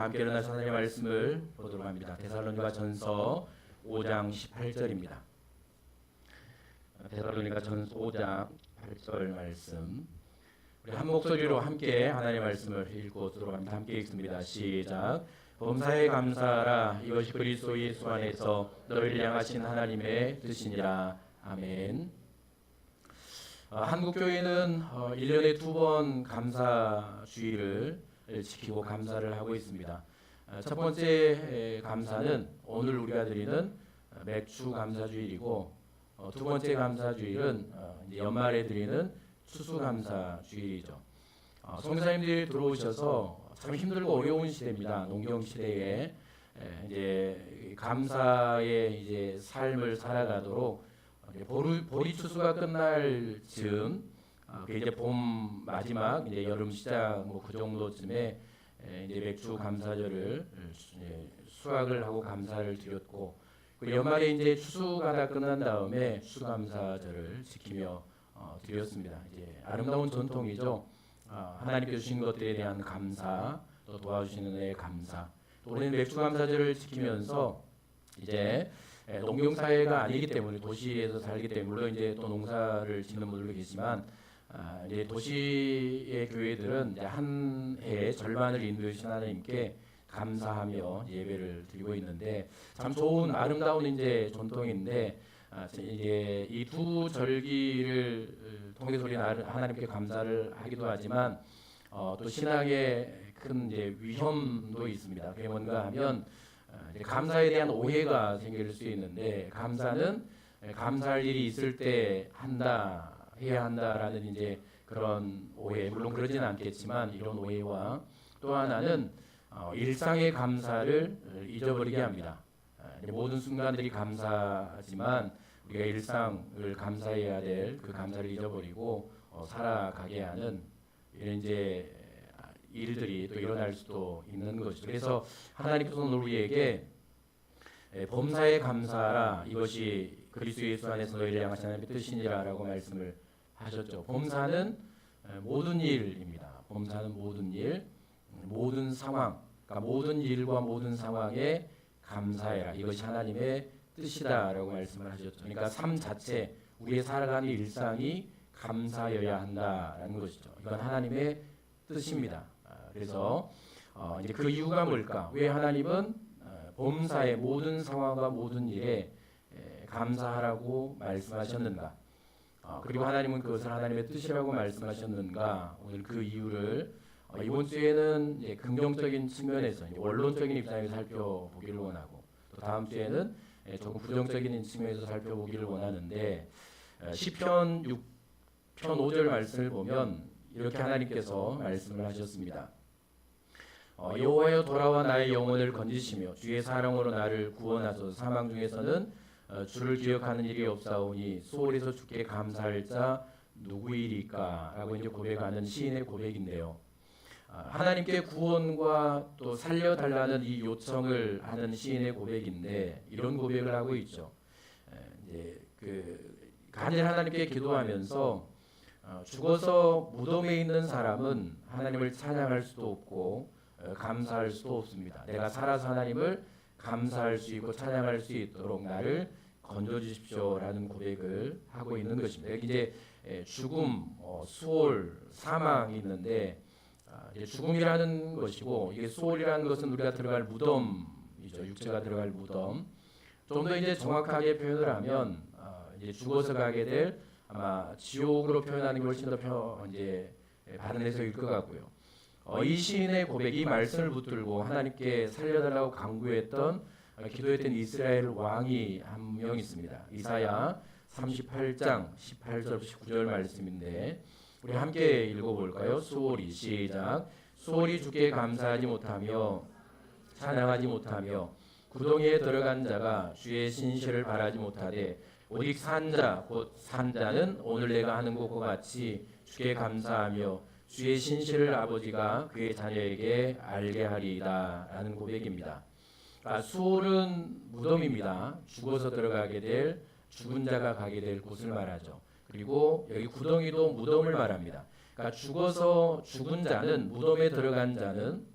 함께 일어나서 하나님의 말씀을 보도록 합니다. 데살로니가 전서 5장 18절입니다. 데살로니가 전서 5장 8절 말씀, 우리 한 목소리로 함께 하나님의 말씀을 읽고도록 합니다. 함께 읽습니다. 시작. 범사에 감사하라. 이것이 그리스도 예수 안에서 너희를 향하신 하나님의 뜻이니라. 아멘. 한국교회는 1년에 2번 감사주의를 지키고 감사를 하고 있습니다. 첫 번째 감사는 오늘 우리가 드리는 맥주 감사주일이고, 두 번째 감사주일은 연말에 드리는 추수감사주일이죠. 성사님들이 들어오셔서 참 힘들고 어려운 시대입니다. 농경 시대에 이제 감사의 이제 삶을 살아가도록 보리 추수가 끝날 즈음, 그 이제 봄 마지막, 이제 여름 시작 뭐 그 정도쯤에 이제 맥주 감사절을 수확을 하고 감사를 드렸고, 그 연말에 이제 추수가 다 끝난 다음에 추수감사절을 지키며 드렸습니다. 이제 아름다운 전통이죠. 하나님께 주신 것들에 대한 감사, 또 도와주시는 은혜의 감사. 또 우리는 맥주 감사절을 지키면서 이제 농경 사회가 아니기 때문에, 도시에서 살기 때문에, 물론 이제 또 농사를 짓는 분들도 계시지만, 이제 도시의 교회들은 이제 한 해의 절반을 인도하신 하나님께 감사하며 예배를 드리고 있는데, 참 좋은 아름다운 이제 전통인데, 이제 이 두 절기를 통해서 우리는 하나님께 감사를 하기도 하지만, 또 신앙의 큰 이제 위험도 있습니다. 그게 뭔가 하면 이제 감사에 대한 오해가 생길 수 있는데, 감사는 감사할 일이 있을 때 해야 한다라는 이제 그런 오해, 물론 그러지는 않겠지만 이런 오해와, 또 하나는 일상의 감사를 잊어버리게 합니다. 모든 순간들이 감사하지만 우리가 일상을 감사해야 될 그 감사를 잊어버리고 살아가게 하는 이런 이제 일들이 또 일어날 수도 있는 것이죠. 그래서 하나님께서는 우리에게 범사에 감사하라. 이것이 그리스도 예수 안에서 너희를 향하신 하나님의 뜻이니라라고 말씀을 하셨죠. 범사는 모든 일입니다. 범사는 모든 일, 모든 상황, 그러니까 모든 일과 모든 상황에 감사해라. 이것이 하나님의 뜻이다라고 말씀을 하셨죠. 그러니까 삶 자체, 우리의 살아가는 일상이 감사여야 한다라는 것이죠. 이건 하나님의 뜻입니다. 그래서 이제 그 이유가 뭘까? 왜 하나님은 범사의 모든 상황과 모든 일에 감사하라고 말씀하셨는가? 그리고 하나님은 그것을 하나님의 뜻이라고 말씀하셨는가? 오늘 그 이유를 이번 주에는 이제 긍정적인 측면에서, 이제 원론적인 입장에서 살펴보기를 원하고, 또 다음 주에는 조금 부정적인 측면에서 살펴보기를 원하는데, 시편 6편 5절 말씀을 보면 이렇게 하나님께서 말씀을 하셨습니다. 여호와여 돌아와 나의 영혼을 건지시며 주의 사랑으로 나를 구원하소서. 사망 중에서는 주를 기억하는 일이 없사오니 수월에서 주께 감사할 자 누구이리까? 라고 이제 고백하는 시인의 고백인데요. 하나님께 구원과 또 살려달라는 이 요청을 하는 시인의 고백인데, 이런 고백을 하고 있죠. 이제 간절히 하나님께 기도하면서 죽어서 무덤에 있는 사람은 하나님을 찬양할 수도 없고 감사할 수도 없습니다. 내가 살아서 하나님을 감사할 수 있고 찬양할 수 있도록 나를 건져주십시오라는 고백을 하고 있는 것입니다. 여기 이제 죽음, 수월, 사망이 있는데, 이제 죽음이라는 것이고, 이게 수월이라는 것은 우리가 들어갈 무덤이죠. 육체가 들어갈 무덤. 좀 더 이제 정확하게 표현을 하면 이제 죽어서 가게 될, 아마 지옥으로 표현하는 게 훨씬 더 이제 바른 해석일 것 같고요. 이 시인의 고백이 말씀을 붙들고 하나님께 살려달라고 간구했던, 기도했던 이스라엘 왕이 한 명 있습니다. 이사야 38장 18절 19절 말씀인데, 우리 함께 읽어볼까요? 수월이 시작. 수월이 주께 감사하지 못하며 찬양하지 못하며 구덩이에 들어간 자가 주의 신실을 바라지 못하되, 오직 산자 곧 산자는 오늘 내가 하는 것과 같이 주께 감사하며 주의 신실을 아버지가 그의 자녀에게 알게 하리이다 라는 고백입니다. 수월은 무덤입니다. 죽어서 들어가게 될, 죽은 자가 가게 될 곳을 말하죠. 그리고 여기 구덩이도 무덤을 말합니다. 그러니까 죽어서 죽은 자는, 무덤에 들어간 자는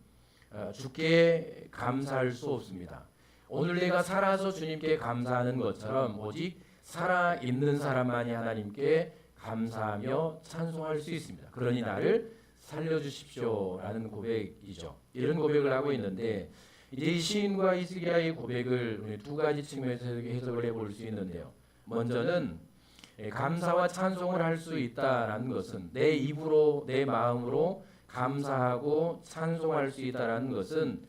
주께 감사할 수 없습니다. 오늘 내가 살아서 주님께 감사하는 것처럼 오직 살아있는 사람만이 하나님께 감사하며 찬송할 수 있습니다. 그러니 나를 살려주십시오라는 고백이죠. 이런 고백을 하고 있는데 이제 이 시인과 히스기야의 고백을 우리 두 가지 측면에서 해석을 해볼 수 있는데요. 먼저는 감사와 찬송을 할 수 있다라는 것은 내 입으로 내 마음으로 감사하고 찬송할 수 있다라는 것은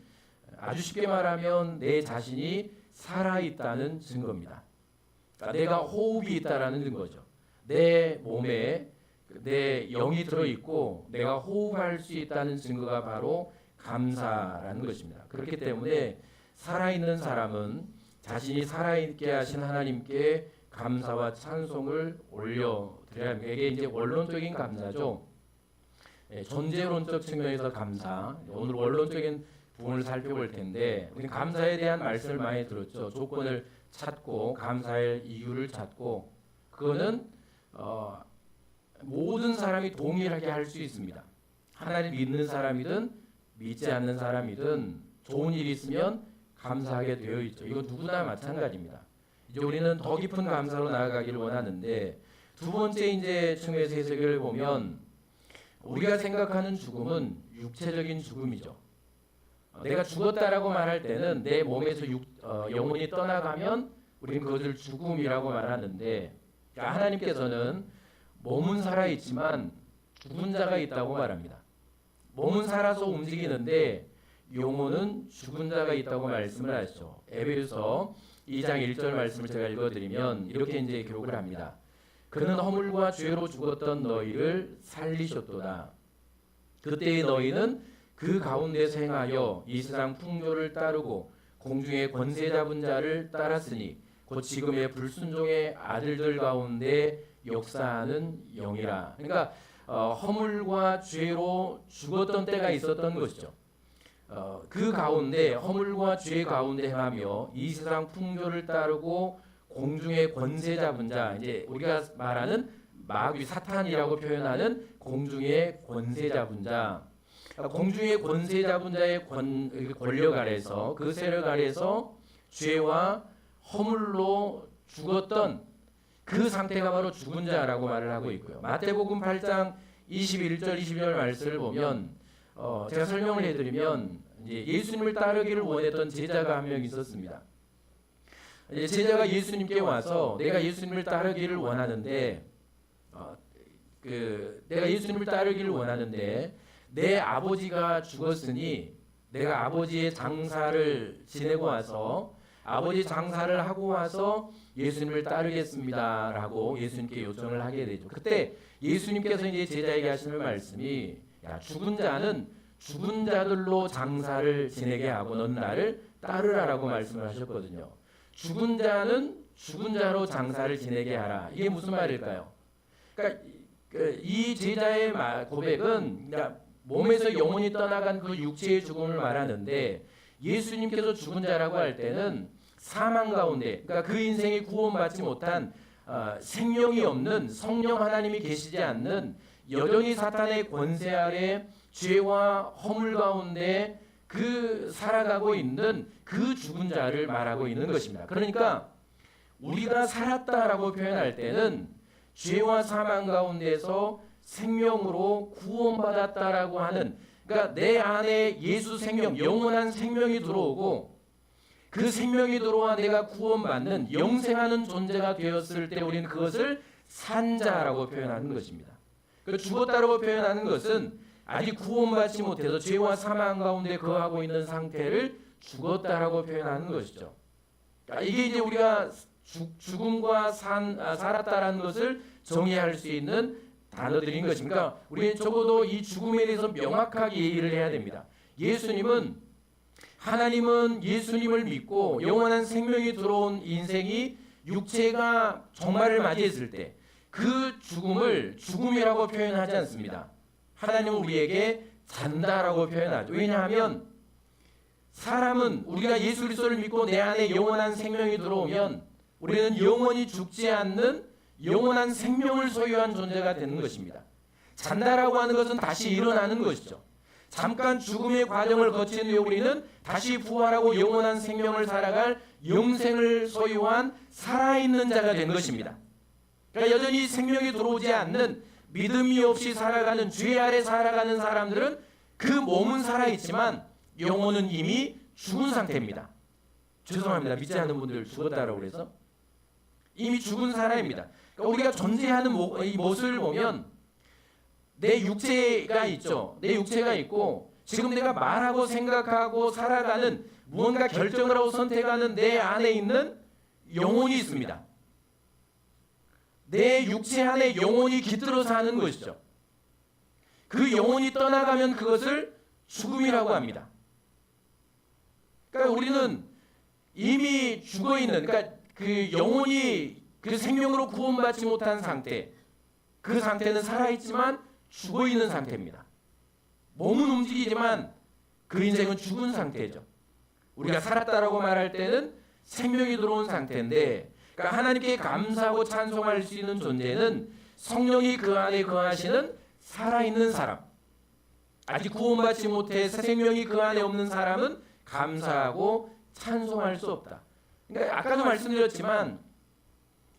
아주 쉽게 말하면 내 자신이 살아있다는 증거입니다. 그러니까 내가 호흡이 있다라는 증거죠. 내 몸에 내 영이 들어있고 내가 호흡할 수 있다는 증거가 바로 감사라는 것입니다. 그렇기 때문에 살아있는 사람은 자신이 살아있게 하신 하나님께 감사와 찬송을 올려드려야 합니다. 이게 이제 원론적인 감사죠. 존재론적 측면에서 감사. 오늘 원론적인 부분을 살펴볼 텐데 우리 감사에 대한 말씀을 많이 들었죠. 조건을 찾고 감사할 이유를 찾고 그거는 모든 사람이 동일하게 할 수 있습니다. 하나님 믿는 사람이든 믿지 않는 사람이든 좋은 일이 있으면 감사하게 되어 있죠. 이거 누구나 마찬가지입니다. 이제 우리는 더 깊은 감사로 나아가기를 원하는데 두 번째 이제 측면에서 해석을 보면 우리가 생각하는 죽음은 육체적인 죽음이죠. 내가 죽었다라고 말할 때는 내 몸에서 영혼이 떠나가면 우리는 그것을 죽음이라고 말하는데 하나님께서는 몸은 살아있지만 죽은 자가 있다고 말합니다. 몸은 살아서 움직이는데 영혼은 죽은 자가 있다고 말씀을 하시죠. 에베소서 2장 1절 말씀을 제가 읽어드리면 이렇게 이제 기록을 합니다. 그는 허물과 죄로 죽었던 너희를 살리셨도다. 그때의 너희는 그 가운데서 행하여 이 세상 풍조를 따르고 공중의 권세 잡은 자를 따랐으니 곧 지금의 불순종의 아들들 가운데 역사하는 영이라. 그러니까 허물과 죄로 죽었던 때가 있었던 것이죠. 그 가운데 허물과 죄 가운데 행하며 이 세상 풍조를 따르고 공중의 권세 잡은 자, 이제 우리가 말하는 마귀 사탄이라고 표현하는 공중의 권세 잡은 자, 공중의 권세 잡은 자의 권력 아래서 그 세력 아래서 죄와 허물로 죽었던 그 상태가 바로 죽은 자라고 말을 하고 있고요. 마태복음 8장 21절 22절 말씀을 보면 제가 설명을 해드리면 이제 예수님을 따르기를 원했던 제자가 한 명 있었습니다. 이제 제자가 예수님께 와서 내가 예수님을 따르기를 원하는데 내가 예수님을 따르기를 원하는데 내 아버지가 죽었으니 내가 아버지의 장사를 지내고 와서 아버지 장사를 하고 와서 예수님을 따르겠습니다라고 예수님께 요청을 하게 되죠. 그때 예수님께서 이제 제자에게 하시는 말씀이 야, 죽은 자는 죽은 자들로 장사를 지내게 하고 넌 나를 따르라라고 말씀을 하셨거든요. 죽은 자는 죽은 자로 장사를 지내게 하라. 이게 무슨 말일까요? 그러니까 이 제자의 고백은 그러니까 몸에서 영혼이 떠나간 그 육체의 죽음을 말하는데 예수님께서 죽은 자라고 할 때는 사망 가운데 그러니까 그 인생이 구원받지 못한 생명이 없는 성령 하나님이 계시지 않는 여전히 사탄의 권세 아래 죄와 허물 가운데 그 살아가고 있는 그 죽은 자를 말하고 있는 것입니다. 그러니까 우리가 살았다라고 표현할 때는 죄와 사망 가운데서 생명으로 구원받았다라고 하는 그러니까 내 안에 예수 생명, 영원한 생명이 들어오고 그 생명이 들어와 내가 구원받는 영생하는 존재가 되었을 때 우리는 그것을 산 자라고 표현하는 것입니다. 그 죽었다라고 표현하는 것은 아직 구원받지 못해서 죄와 사망 가운데 거하고 있는 상태를 죽었다라고 표현하는 것이죠. 그러니까 이게 이제 우리가 죽음과 살았다라는 것을 정의할 수 있는 단어들인 것입니다. 그러니까 우리는 적어도 이 죽음에 대해서 명확하게 이해를 해야 됩니다. 하나님은 예수님을 믿고 영원한 생명이 들어온 인생이 육체가 종말을 맞이했을 때 그 죽음을 죽음이라고 표현하지 않습니다. 하나님은 우리에게 잔다라고 표현하죠. 왜냐하면 사람은 우리가 예수 그리스도를 믿고 내 안에 영원한 생명이 들어오면 우리는 영원히 죽지 않는 영원한 생명을 소유한 존재가 되는 것입니다. 잔다라고 하는 것은 다시 일어나는 것이죠. 잠깐 죽음의 과정을 거친 후에 우리는 다시 부활하고 영원한 생명을 살아갈 영생을 소유한 살아있는 자가 된 것입니다. 그러니까 여전히 생명이 들어오지 않는 믿음이 없이 살아가는 죄 아래 살아가는 사람들은 그 몸은 살아있지만 영혼은 이미 죽은 상태입니다. 죄송합니다. 믿지 않는 분들 죽었다라고 그래서 이미 죽은 사람입니다. 그러니까 우리가 존재하는 이 모습을 보면 내 육체가 있죠. 내 육체가 있고 지금 내가 말하고 생각하고 살아가는 무언가 결정을 하고 선택하는 내 안에 있는 영혼이 있습니다. 내 육체 안에 영혼이 깃들어 사는 것이죠. 그 영혼이 떠나가면 그것을 죽음이라고 합니다. 그러니까 우리는 이미 죽어 있는, 그러니까 그 영혼이 그 생명으로 구원받지 못한 상태, 그 상태는 살아있지만 죽어 있는 상태입니다. 몸은 움직이지만 그 인생은 죽은 상태죠. 우리가 살았다라고 말할 때는 생명이 들어온 상태인데, 그러니까 하나님께 감사하고 찬송할 수 있는 존재는 성령이 그 안에 거하시는 살아있는 사람. 아직 구원받지 못해 새 생명이 그 안에 없는 사람은 감사하고 찬송할 수 없다. 그러니까 아까도 말씀드렸지만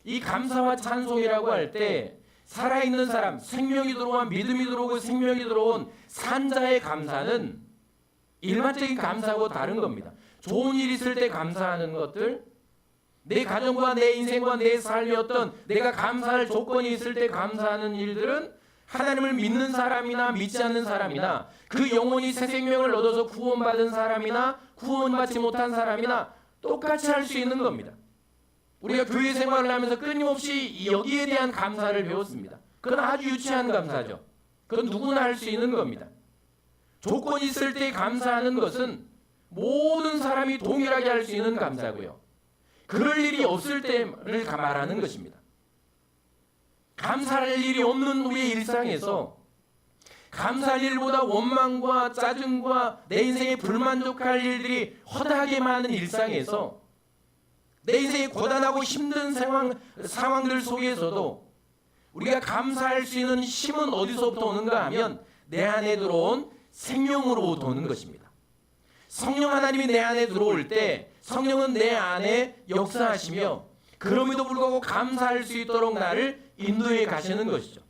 이 감사와 찬송이라고 할 때 살아있는 사람, 생명이 들어온 믿음이 들어오고 생명이 들어온 산자의 감사는 일반적인 감사하고 다른 겁니다. 좋은 일 있을 때 감사하는 것들, 내 가정과 내 인생과 내 삶이 어떤 내가 감사할 조건이 있을 때 감사하는 일들은 하나님을 믿는 사람이나 믿지 않는 사람이나 그 영혼이 새 생명을 얻어서 구원받은 사람이나 구원받지 못한 사람이나 똑같이 할 수 있는 겁니다. 우리가 교회 생활을 하면서 끊임없이 여기에 대한 감사를 배웠습니다. 그건 아주 유치한 감사죠. 그건 누구나 할 수 있는 겁니다. 조건이 있을 때 감사하는 것은 모든 사람이 동일하게 할 수 있는 감사고요. 그럴 일이 없을 때를 말하는 것입니다. 감사할 일이 없는 우리의 일상에서 감사할 일보다 원망과 짜증과 내 인생에 불만족할 일들이 허다하게 많은 일상에서 내 인생이 고단하고 힘든 상황들 속에서도 우리가 감사할 수 있는 힘은 어디서부터 오는가 하면 내 안에 들어온 생명으로부터 오는 것입니다. 성령 하나님이 내 안에 들어올 때 성령은 내 안에 역사하시며 그럼에도 불구하고 감사할 수 있도록 나를 인도해 가시는 것이죠.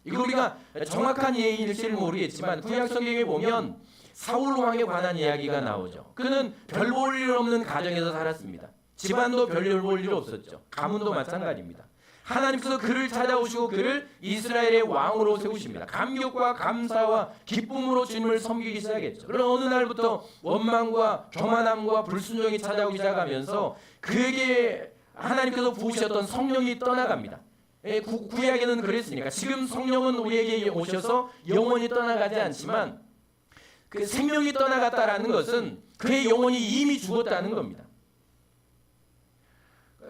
이거 우리가 정확한 예일지를 모르겠지만 구약 성경에 보면 사울 왕에 관한 이야기가 나오죠. 그는 별 볼 일 없는 가정에서 살았습니다. 집안도 별 볼 일 없었죠. 가문도 마찬가지입니다. 하나님께서 그를 찾아오시고 그를 이스라엘의 왕으로 세우십니다. 감격과 감사와 기쁨으로 주님을 섬기기 시작했죠. 그러나 어느 날부터 원망과 교만함과 불순종이 찾아오기 시작하면서 그에게 하나님께서 부으셨던 성령이 떠나갑니다. 구약에는 그랬으니까 지금 성령은 우리에게 오셔서 영원히 떠나가지 않지만 그 생명이 떠나갔다라는 것은 그의 영혼이 이미 죽었다는 겁니다.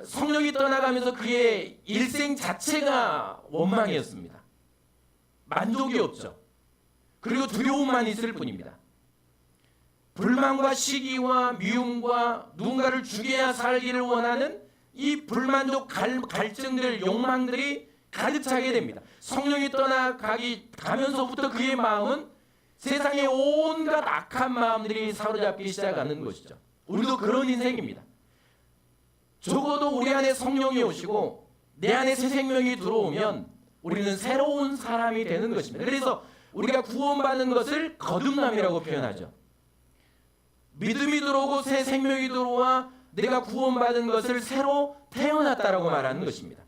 성령이 떠나가면서 그의 일생 자체가 원망이었습니다. 만족이 없죠. 그리고 두려움만 있을 뿐입니다. 불만과 시기와 미움과 누군가를 죽여야 살기를 원하는 이 불만족 갈증들, 욕망들이 가득 차게 됩니다. 성령이 떠나가면서부터 그의 마음은 세상의 온갖 악한 마음들이 사로잡기 시작하는 것이죠. 우리도 그런 인생입니다. 적어도 우리 안에 성령이 오시고 내 안에 새 생명이 들어오면 우리는 새로운 사람이 되는 것입니다. 그래서 우리가 구원받는 것을 거듭남이라고 표현하죠. 믿음이 들어오고 새 생명이 들어와 내가 구원받은 것을 새로 태어났다라고 말하는 것입니다.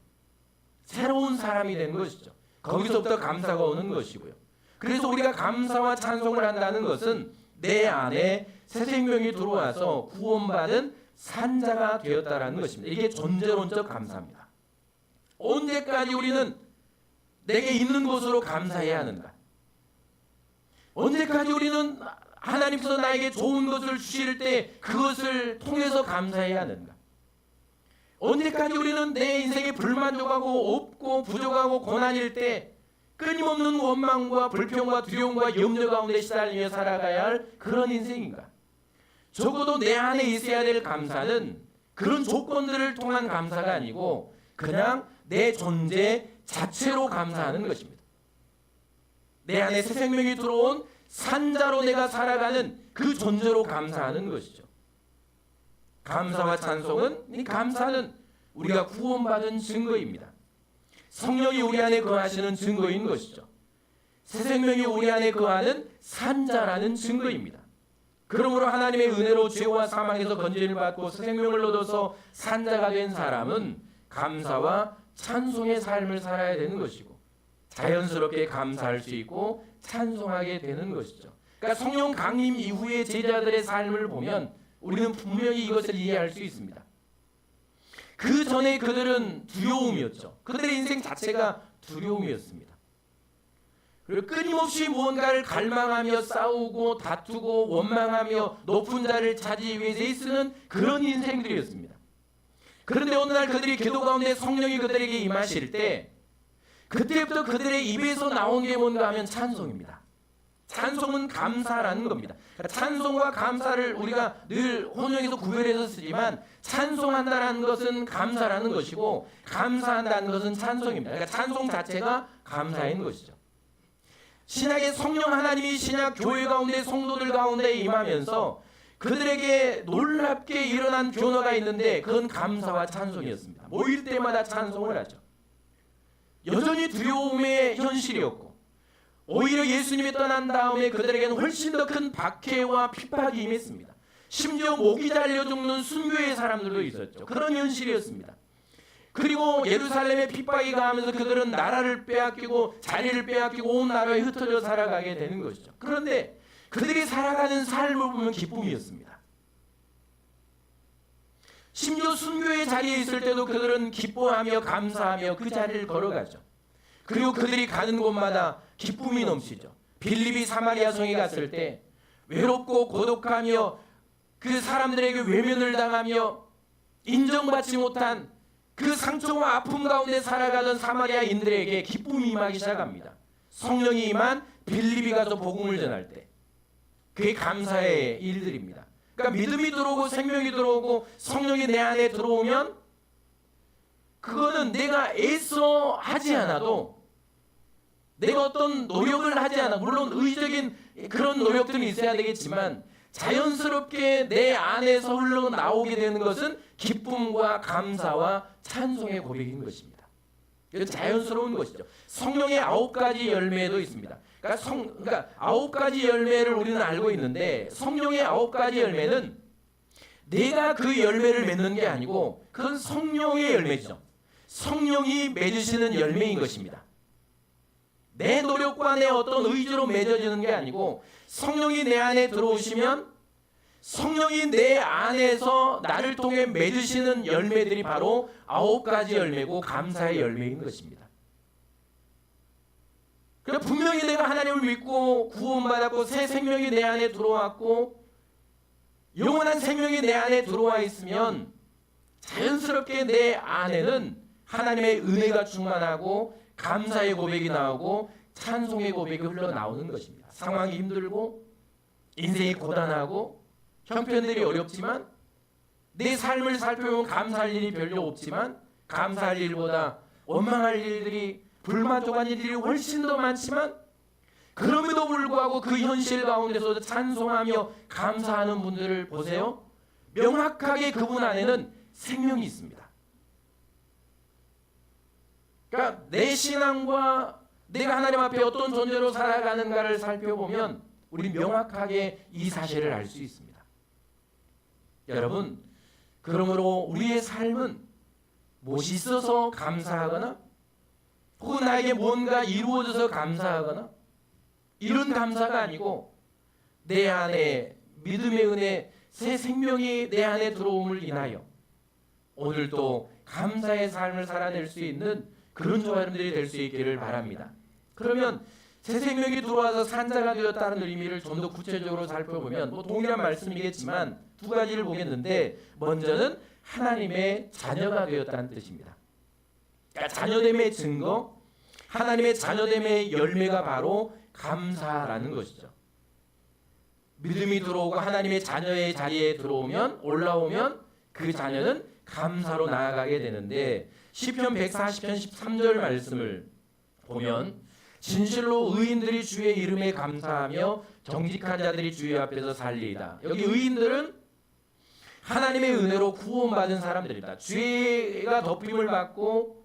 새로운 사람이 된 것이죠. 거기서부터 감사가 오는 것이고요. 그래서 우리가 감사와 찬송을 한다는 것은 내 안에 새 생명이 들어와서 구원받은 산자가 되었다라는 것입니다. 이게 존재론적 감사입니다. 언제까지 우리는 내게 있는 것으로 감사해야 하는가? 언제까지 우리는 하나님께서 나에게 좋은 것을 주실 때 그것을 통해서 감사해야 하는가? 언제까지 우리는 내 인생에 불만족하고 없고 부족하고 고난일 때 끊임없는 원망과 불평과 두려움과 염려 가운데 시달리며 살아가야 할 그런 인생인가? 적어도 내 안에 있어야 될 감사는 그런 조건들을 통한 감사가 아니고 그냥 내 존재 자체로 감사하는 것입니다. 내 안에 새 생명이 들어온 산자로 내가 살아가는 그 존재로 감사하는 것이죠. 감사와 찬송은, 이 감사는 우리가 구원받은 증거입니다. 성령이 우리 안에 거하시는 증거인 것이죠. 새 생명이 우리 안에 거하는 산자라는 증거입니다. 그러므로 하나님의 은혜로 죄와 사망에서 건짐을 받고 새 생명을 얻어서 산자가 된 사람은 감사와 찬송의 삶을 살아야 되는 것이고, 자연스럽게 감사할 수 있고 찬송하게 되는 것이죠. 그러니까 성령 강림 이후의 제자들의 삶을 보면 우리는 분명히 이것을 이해할 수 있습니다. 그 전에 그들은 두려움이었죠. 그들의 인생 자체가 두려움이었습니다. 그리고 끊임없이 무언가를 갈망하며 싸우고 다투고 원망하며 높은 자리를 차지하기 위해서 애쓰는 그런 인생들이었습니다. 그런데 어느 날 그들이 기도 가운데 성령이 그들에게 임하실 때, 그때부터 그들의 입에서 나온 게 뭔가 하면 찬송입니다. 찬송은 감사라는 겁니다. 그러니까 찬송과 감사를 우리가 늘 혼용해서 구별해서 쓰지만, 찬송한다는 것은 감사라는 것이고 감사한다는 것은 찬송입니다. 그러니까 찬송 자체가 감사인 것이죠. 신약의 성령 하나님이 신약 교회 가운데 성도들 가운데 임하면서 그들에게 놀랍게 일어난 변화가 있는데, 그건 감사와 찬송이었습니다. 모일 때마다 찬송을 하죠. 여전히 두려움의 현실이었고, 오히려 예수님이 떠난 다음에 그들에게는 훨씬 더 큰 박해와 핍박이 임했습니다. 심지어 목이 잘려 죽는 순교의 사람들도 있었죠. 그런 현실이었습니다. 그리고 예루살렘에 핍박이 가하면서 그들은 나라를 빼앗기고 자리를 빼앗기고 온 나라에 흩어져 살아가게 되는 것이죠. 그런데 그들이 살아가는 삶을 보면 기쁨이었습니다. 심지어 순교의 자리에 있을 때도 그들은 기뻐하며 감사하며 그 자리를 걸어가죠. 그리고 그들이 가는 곳마다 기쁨이 넘치죠. 빌립이 사마리아 성에 갔을 때 외롭고 고독하며 그 사람들에게 외면을 당하며 인정받지 못한 그 상처와 아픔 가운데 살아가던 사마리아인들에게 기쁨이 임하기 시작합니다. 성령이 임한 빌립이 가서 복음을 전할 때, 그게 감사의 일들입니다. 그러니까 믿음이 들어오고 생명이 들어오고 성령이 내 안에 들어오면, 그거는 내가 애써 하지 않아도, 내가 어떤 노력을 하지 않아, 물론 의적인 그런 노력들이 있어야 되겠지만 자연스럽게 내 안에서 흘러나오게 되는 것은 기쁨과 감사와 찬송의 고백인 것입니다. 이건 자연스러운 것이죠. 성령의 9가지 열매도 있습니다. 그러니까 9가지 열매를 우리는 알고 있는데, 성령의 9가지 열매는 내가 그 열매를 맺는 게 아니고 그건 성령의 열매죠. 성령이 맺으시는 열매인 것입니다. 내 노력과 내 어떤 의지로 맺어지는 게 아니고, 성령이 내 안에 들어오시면 성령이 내 안에서 나를 통해 맺으시는 열매들이 바로 9가지 열매고 감사의 열매인 것입니다. 그러니까 분명히 내가 하나님을 믿고 구원받았고 새 생명이 내 안에 들어왔고 영원한 생명이 내 안에 들어와 있으면 자연스럽게 내 안에는 하나님의 은혜가 충만하고 감사의 고백이 나오고 찬송의 고백이 흘러나오는 것입니다. 상황이 힘들고 인생이 고단하고 형편들이 어렵지만 내 삶을 살펴보면 감사할 일이 별로 없지만, 감사할 일보다 원망할 일들이, 불만족한 일들이 훨씬 더 많지만, 그럼에도 불구하고 그 현실 가운데서도 찬송하며 감사하는 분들을 보세요. 명확하게 그분 안에는 생명이 있습니다. 그러니까 내 신앙과 내가 하나님 앞에 어떤 존재로 살아가는가를 살펴보면 우리 명확하게 이 사실을 알 수 있습니다. 여러분, 그러므로 우리의 삶은 무엇이 있어서 감사하거나 혹은 나에게 뭔가 이루어져서 감사하거나 이런 감사가 아니고, 내 안에 믿음의 은혜, 새 생명이 내 안에 들어옴을 인하여 오늘도 감사의 삶을 살아낼 수 있는 그런 저와 여러분들이 될 수 있기를 바랍니다. 그러면 새 생명이 들어와서 산자가 되었다는 의미를 좀 더 구체적으로 살펴보면 동일한 말씀이겠지만 두 가지를 보겠는데, 먼저는 하나님의 자녀가 되었다는 뜻입니다. 그러니까 자녀됨의 증거, 하나님의 자녀됨의 열매가 바로 감사라는 것이죠. 믿음이 들어오고 하나님의 자녀의 자리에 들어오면, 올라오면 그 자녀는 감사로 나아가게 되는데, 시편 140편 13절 말씀을 보면 진실로 의인들이 주의 이름에 감사하며 정직한 자들이 주의 앞에서 살리이다. 여기 의인들은 하나님의 은혜로 구원받은 사람들이다. 죄가 덮임을 받고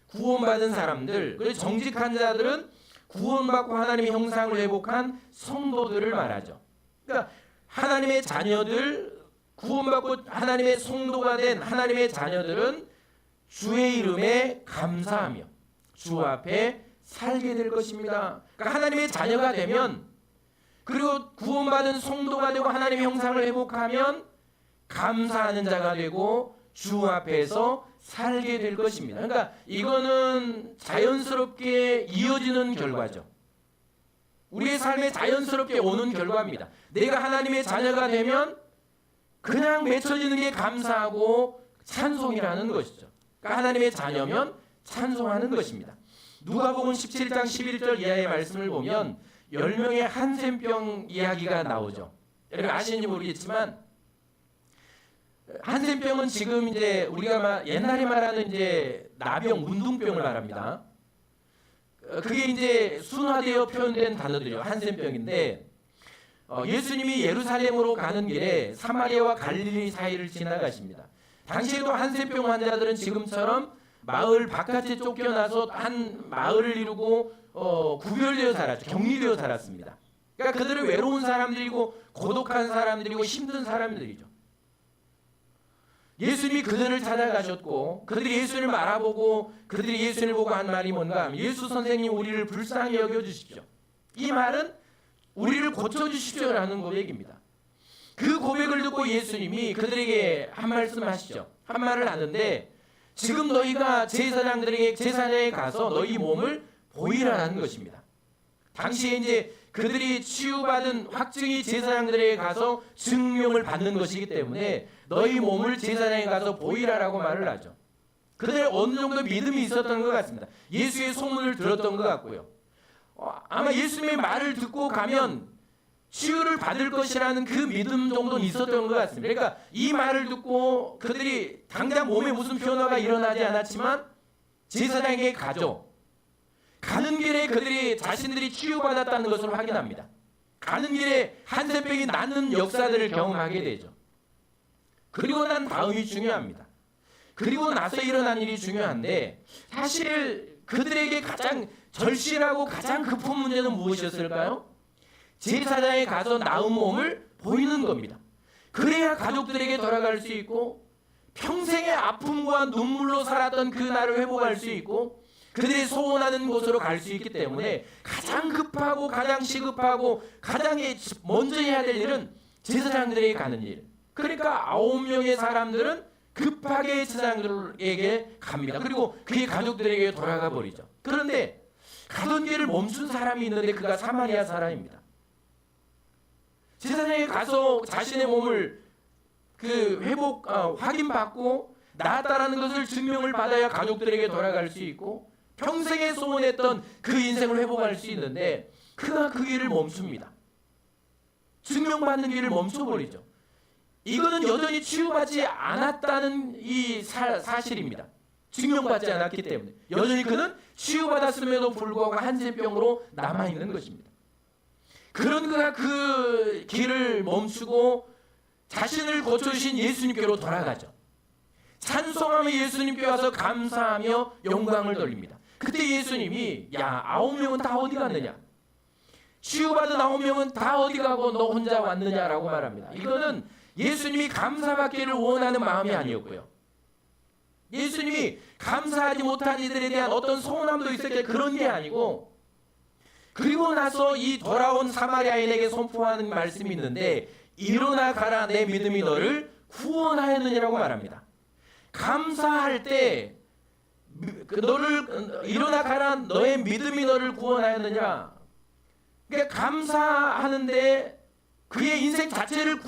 구원받은 사람들. 그리고 정직한 자들은 구원받고 하나님의 형상을 회복한 성도들을 말하죠. 그러니까 하나님의 자녀들, 구원받고 하나님의 성도가 된 하나님의 자녀들은 주의 이름에 감사하며 주 앞에 살게 될 것입니다. 그러니까 하나님의 자녀가 되면, 그리고 구원받은 성도가 되고 하나님의 형상을 회복하면 감사하는 자가 되고 주 앞에서 살게 될 것입니다. 그러니까 이거는 자연스럽게 이어지는 결과죠. 우리의 삶에 자연스럽게 오는 결과입니다. 내가 하나님의 자녀가 되면 그냥 맺혀지는 게 감사하고 찬송이라는 것이죠. 그러니까 하나님의 자녀면 찬송하는 것입니다. 누가복음 17장 11절 이하의 말씀을 보면 10명의 한센병 이야기가 나오죠. 여러분 아시는지 모르겠지만 한센병은 지금 이제 우리가 옛날에 말하는 이제 나병, 문둥병을 말합니다. 그게 이제 순화되어 표현된 단어들이요. 한센병인데 예수님이 예루살렘으로 가는 길에 사마리아와 갈릴리 사이를 지나가십니다. 당시에도 한센병 환자들은 지금처럼 마을 바깥에 쫓겨나서 한 마을을 이루고 구별되어 살았죠. 격리되어 살았습니다. 그러니까 그들은 외로운 사람들이고 고독한 사람들이고 힘든 사람들이죠. 예수님이 그들을 찾아가셨고 그들이 예수님을 알아보고 그들이 예수님을 보고 한 말이 뭔가 하면 예수 선생님 우리를 불쌍히 여겨주십시오. 이 말은 우리를 고쳐주십시오라는 고백입니다. 그 고백을 듣고 예수님이 그들에게 한 말씀 하시죠. 한 말을 하는데 지금 너희가 제사장에 가서 너희 몸을 보이라는 것입니다. 당시에 이제 그들이 치유받은 확증이 제사장들에게 가서 증명을 받는 것이기 때문에 너희 몸을 제사장에 가서 보이라라고 말을 하죠. 그들의 어느 정도 믿음이 있었던 것 같습니다. 예수의 소문을 들었던 것 같고요. 아마 예수님의 말을 듣고 가면 치유를 받을 것이라는 그 믿음 정도는 있었던 것 같습니다. 그러니까 이 말을 듣고 그들이 당장 몸에 무슨 변화가 일어나지 않았지만 제사장에게 가죠. 가는 길에 그들이 자신들이 치유받았다는 것을 확인합니다. 가는 길에 한센병이 낫는 역사들을 경험하게 되죠. 그리고 난 다음이 중요합니다. 그리고 나서 일어난 일이 중요한데 사실 그들에게 가장 절실하고 가장 급한 문제는 무엇이었을까요? 제사장에 가서 나은 몸을 보이는 겁니다. 그래야 가족들에게 돌아갈 수 있고 평생의 아픔과 눈물로 살았던 그 날을 회복할 수 있고 그들이 소원하는 곳으로 갈 수 있기 때문에 가장 급하고 가장 시급하고 가장 먼저 해야 될 일은 제사장들에게 가는 일. 그러니까 9명의 사람들은 급하게 제사장들에게 갑니다. 그리고 그의 가족들에게 돌아가 버리죠. 그런데 가던 길을 멈춘 사람이 있는데 그가 사마리아 사람입니다. 제사장에 가서 자신의 몸을 확인받고 나았다라는 것을 증명을 받아야 가족들에게 돌아갈 수 있고 평생에 소원했던 그 인생을 회복할 수 있는데 그가 그 길을 멈춥니다. 증명받는 길을 멈춰버리죠. 이거는 여전히 치유받지 않았다는 이 사실입니다. 증명받지 않았기 때문에 여전히 그는 치유받았음에도 불구하고 한센병으로 남아있는 것입니다. 그런 그가 그 길을 멈추고 자신을 고쳐주신 예수님께로 돌아가죠. 찬송하며 예수님께 와서 감사하며 영광을 돌립니다. 그때 예수님이 9명은 다 어디 갔느냐? 치유받은 9명은 다 어디 가고 너 혼자 왔느냐라고 말합니다. 이거는 예수님이 감사받기를 원하는 마음이 아니었고요. 예수님이 감사하지 못한 이들에 대한 어떤 서운함도 있을 때 그런 게 아니고 그리고 나서 이 돌아온 사마리아인에게 선포하는 말씀이 있는데 일어나 가라 내 믿음이 너를 구원하였느니라고 말합니다. 감사할 때 일어나 가라 너의 믿음이 너를 구원하였느냐. 그러니까 감사하는데 그의 인생 자체를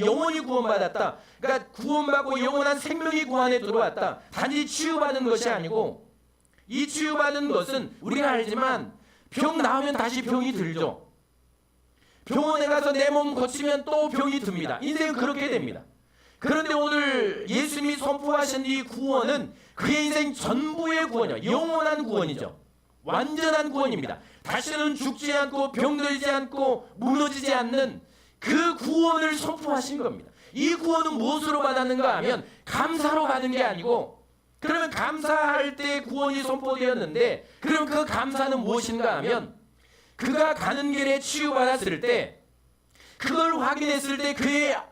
영원히 구원받았다. 그러니까 구원받고 영원한 생명이 그 안에 들어왔다. 단지 치유받은 것이 아니고 이 치유받은 것은 우리가 알지만 병 나으면 다시 병이 들죠. 병원에 가서 내 몸 고치면 또 병이 듭니다. 인생은 그렇게 됩니다. 그런데 오늘 예수님이 선포하신 이 구원은 그의 인생 전부의 구원이요. 영원한 구원이죠. 완전한 구원입니다. 다시는 죽지 않고 병들지 않고 무너지지 않는 그 구원을 선포하신 겁니다. 이 구원은 무엇으로 받았는가 하면 감사로 받은 게 아니고, 그러면 감사할 때 구원이 선포되었는데, 그럼 그 감사는 무엇인가 하면 그가 가는 길에 치유받았을 때, 그걸 확인했을 때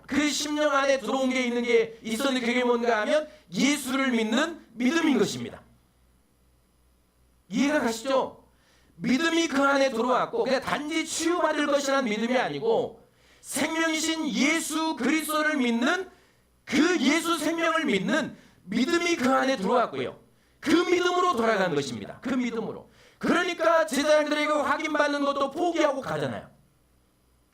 그 심령 안에 들어온 게 있는 게 있었는데, 그게 뭔가 하면 예수를 믿는 믿음인 것입니다. 이해가 가시죠? 믿음이 그 안에 들어왔고, 그냥 단지 치유받을 것이라는 믿음이 아니고 생명이신 예수 그리스도를 믿는, 그 예수 생명을 믿는 믿음이 그 안에 들어왔고요. 그 믿음으로 돌아간 것입니다. 그 믿음으로. 그러니까 제자들에게 확인받는 것도 포기하고 가잖아요.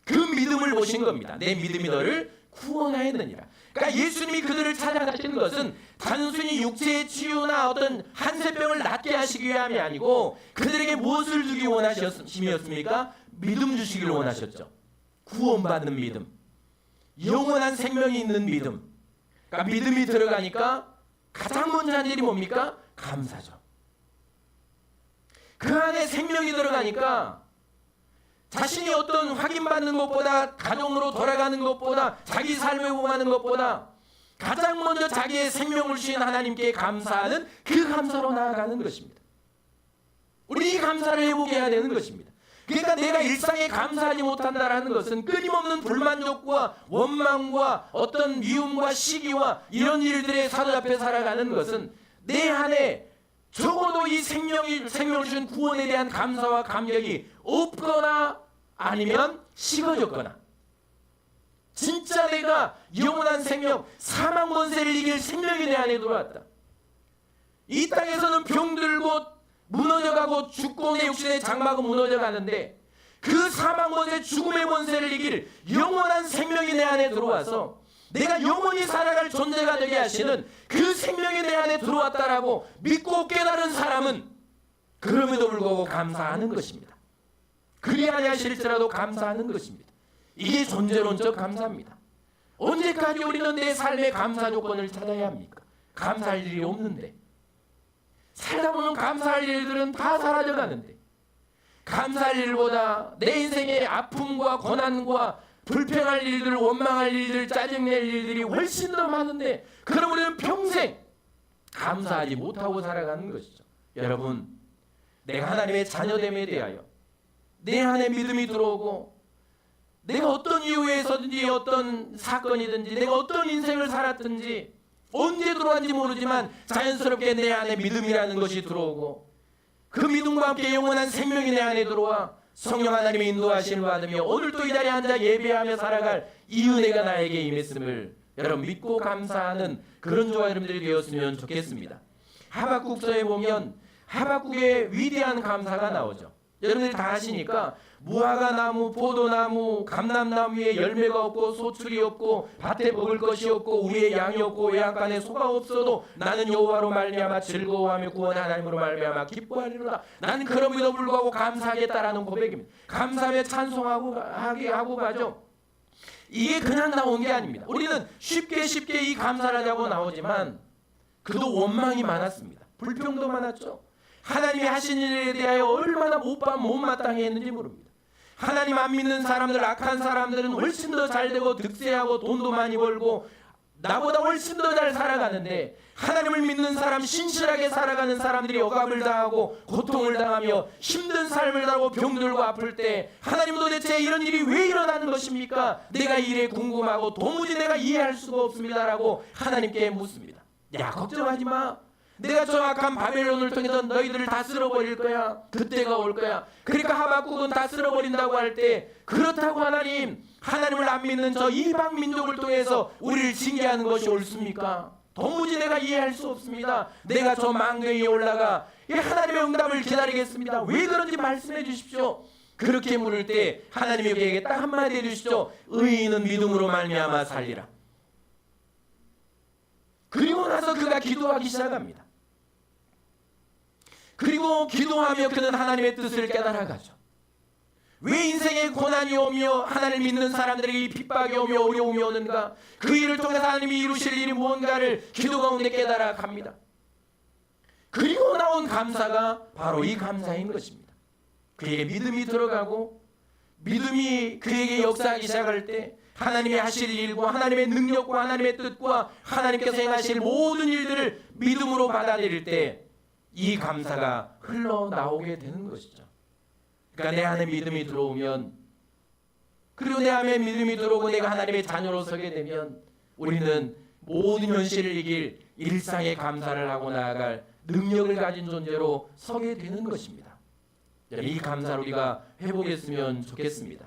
그 믿음을 보신 겁니다. 내 믿음이 너를 구원하였느니라. 그러니까 예수님이 그들을 찾아가신 것은 단순히 육체의 치유나 어떤 한세병을 낫게 하시기 위함이 아니고, 그들에게 무엇을 주기 원하셨습니까? 믿음 주시기를 원하셨죠. 구원받는 믿음, 영원한 생명이 있는 믿음. 그러니까 믿음이 들어가니까 가장 먼저 한 일이 뭡니까? 감사죠. 그 안에 생명이 들어가니까 자신이 어떤 확인받는 것보다, 가정으로 돌아가는 것보다, 자기 삶을 보호하는 것보다 가장 먼저 자기의 생명을 주신 하나님께 감사하는 그 감사로 나아가는 것입니다. 우리 이 감사를 해보게 해야 되는 것입니다. 그러니까 내가 일상에 감사하지 못한다는 것은 끊임없는 불만족과 원망과 어떤 미움과 시기와 이런 일들에 사로잡혀 살아가는 것은 내 안에 적어도 이 생명을 주신 구원에 대한 감사와 감격이 없거나 아니면 식어졌거나, 진짜 내가 영원한 생명, 사망 권세를 이길 생명이 내 안에 들어왔다. 이 땅에서는 병들고 무너져가고 죽고 내 육신의 장막은 무너져가는데, 그 사망 권세, 죽음의 권세를 이길 영원한 생명이 내 안에 들어와서 내가 영원히 살아갈 존재가 되게 하시는 그 생명이 내 안에 들어왔다라고 믿고 깨달은 사람은 그럼에도 불구하고 감사하는 것입니다. 그리 아니하실지라도 감사하는 것입니다. 이게 존재론적 감사입니다. 언제까지 우리는 내 삶의 감사 조건을 찾아야 합니까? 감사할 일이 없는데, 살다 보면 감사할 일들은 다 사라져가는데, 감사할 일보다 내 인생의 아픔과 고난과 불평할 일들, 원망할 일들, 짜증낼 일들이 훨씬 더 많은데, 그럼 우리는 평생 감사하지 못하고 살아가는 것이죠. 여러분, 내가 하나님의 자녀됨에 대하여 내 안에 믿음이 들어오고, 내가 어떤 이유에서든지 어떤 사건이든지 내가 어떤 인생을 살았든지 언제 들어왔는지 모르지만 자연스럽게 내 안에 믿음이라는 것이 들어오고, 그 믿음과 함께 영원한 생명이 내 안에 들어와 성령 하나님의 인도하심을 받으며 오늘 또 이 자리에 앉아 예배하며 살아갈 이 은혜가 나에게 임했음을 여러분 믿고 감사하는 그런 저와 여러분들이 되었으면 좋겠습니다. 하박국서에 보면 하박국의 위대한 감사가 나오죠. 여러분들이 다 아시니까 무화과 나무, 포도나무, 감람나무 위에 열매가 없고 소출이 없고 밭에 먹을 것이 없고 우리의 양이 없고 외양간에 소가 없어도 나는 여호와로 말미암아 즐거워하며 구원 하나님으로 말미암아 기뻐하리로다. 나는 그럼에도 불구하고 감사하겠다라는 고백입니다. 감사하며 찬송하고 가죠. 이게 그냥 나온 게 아닙니다. 우리는 쉽게 이 감사를 하자고 나오지만 그도 원망이 많았습니다. 불평도 많았죠. 하나님이 하신 일에 대하여 얼마나 못마땅해 했는지 모릅니다. 하나님 안 믿는 사람들, 악한 사람들은 훨씬 더 잘되고 득세하고 돈도 많이 벌고 나보다 훨씬 더 잘 살아가는데, 하나님을 믿는 사람, 신실하게 살아가는 사람들이 억압을 당하고 고통을 당하며 힘든 삶을 당하고 병들고 아플 때 하나님 도대체 이런 일이 왜 일어나는 것입니까? 내가 이 일에 궁금하고 도무지 내가 이해할 수가 없습니다라고 하나님께 묻습니다. 야, 걱정하지 마. 내가 저 악한 바벨론을 통해서 너희들을 다 쓸어버릴 거야. 그때가 올 거야. 그러니까 하박국은 다 쓸어버린다고 할 때, 그렇다고 하나님을 안 믿는 저 이방 민족을 통해서 우리를 징계하는 것이 옳습니까? 도무지 내가 이해할 수 없습니다. 내가 저 망대에 올라가 하나님의 응답을 기다리겠습니다. 왜 그런지 말씀해 주십시오. 그렇게 물을 때 하나님이 그에게 딱 한마디 해주시죠. 의인은 믿음으로 말미암아 살리라. 그리고 나서 그가 기도하기 시작합니다. 그리고 기도하며 그는 하나님의 뜻을 깨달아가죠. 왜 인생에 고난이 오며 하나님을 믿는 사람들에게 핍박이 오며 어려움이 오는가? 그 일을 통해서 하나님이 이루실 일이 무언가를 기도 가운데 깨달아갑니다. 그리고 나온 감사가 바로 이 감사인 것입니다. 그에게 믿음이 들어가고 믿음이 그에게 역사하기 시작할 때 하나님이 하실 일과 하나님의 능력과 하나님의 뜻과 하나님께서 행하실 모든 일들을 믿음으로 받아들일 때 이 감사가 흘러나오게 되는 것이죠. 그러니까 내 안에 믿음이 들어오면, 그리고 내 안에 믿음이 들어오고 내가 하나님의 자녀로 서게 되면 우리는 모든 현실을 이길 일상의 감사를 하고 나아갈 능력을 가진 존재로 서게 되는 것입니다. 이 감사를 우리가 회복했으면 좋겠습니다.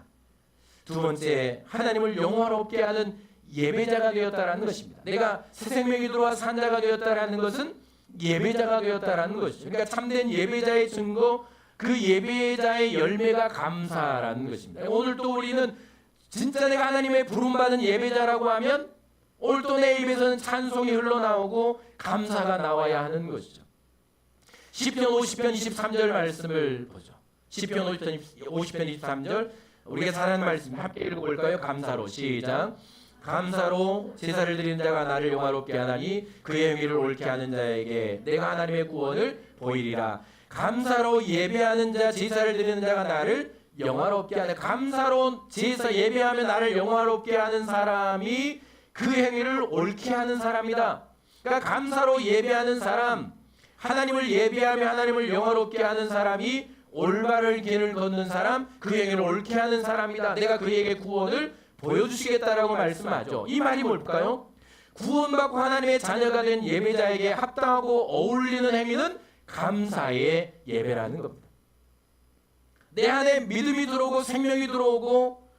두 번째, 하나님을 영화롭게 하는 예배자가 되었다라는 것입니다. 내가 새 생명이 들어와 산자가 되었다라는 것은 예배자가 되었다라는 것이죠. 그러니까 참된 예배자의 증거, 그 예배자의 열매가 감사라는 것입니다. 오늘 또 우리는 진짜 내가 하나님의 부름받은 예배자라고 하면 오늘 또 내 입에서는 찬송이 흘러나오고 감사가 나와야 하는 것이죠. 시편 50편 23절 말씀을 보죠. 시편 50편 23절 우리가 잘 아는 말씀 함께 읽어볼까요? 감사로 시작. 감사로 제사를 드리는 자가 나를 영화롭게 하나니 그의 행위를 옳게 하는 자에게 내가 하나님의 구원을 보이리라. 감사로 예배하는 자, 제사를 드리는 자가 나를 영화롭게 하는, 감사로 제사 예배하며 나를 영화롭게 하는 사람이 그 행위를 옳게 하는 사람이다. 그러니까 감사로 예배하는 사람, 하나님을 예배하며 하나님을 영화롭게 하는 사람이 올바른 길을 걷는 사람, 그 행위를 옳게 하는 사람이다. 내가 그에게 구원을 보여주시겠다라고 말씀하죠. 이 말이 뭘까요? 구원받고 하나님의 자녀가 된 예배자에게 합당하고 어울리는 행위는 감사의 예배라는 겁니다. 내 안에 믿음이 들어오고 생명이 들어오고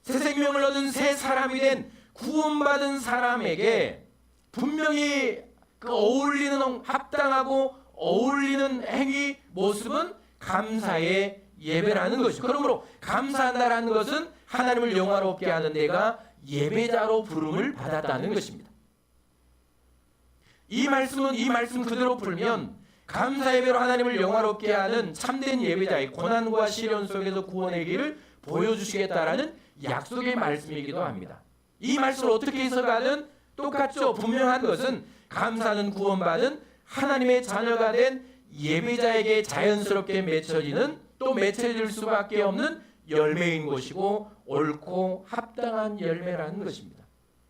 새 생명을 얻은 새 사람이 된 구원받은 사람에게 분명히 그 어울리는, 합당하고 어울리는 행위, 모습은 감사의 예배라는 것이죠. 그러므로 감사한다라는 것은 하나님을 영화롭게 하는 내가 예배자로 부름을 받았다는 것입니다. 이 말씀 그대로 풀면 감사 예배로 하나님을 영화롭게 하는 참된 예배자의 고난과 시련 속에서 구원의 길을 보여주시겠다라는 약속의 말씀이기도 합니다. 이 말씀을 어떻게 해석하든 똑같죠. 분명한 것은 감사는 구원받은 하나님의 자녀가 된 예배자에게 자연스럽게 맺혀지는, 또 맺혀질 수밖에 없는 열매인 것이고 옳고 합당한 열매라는 것입니다.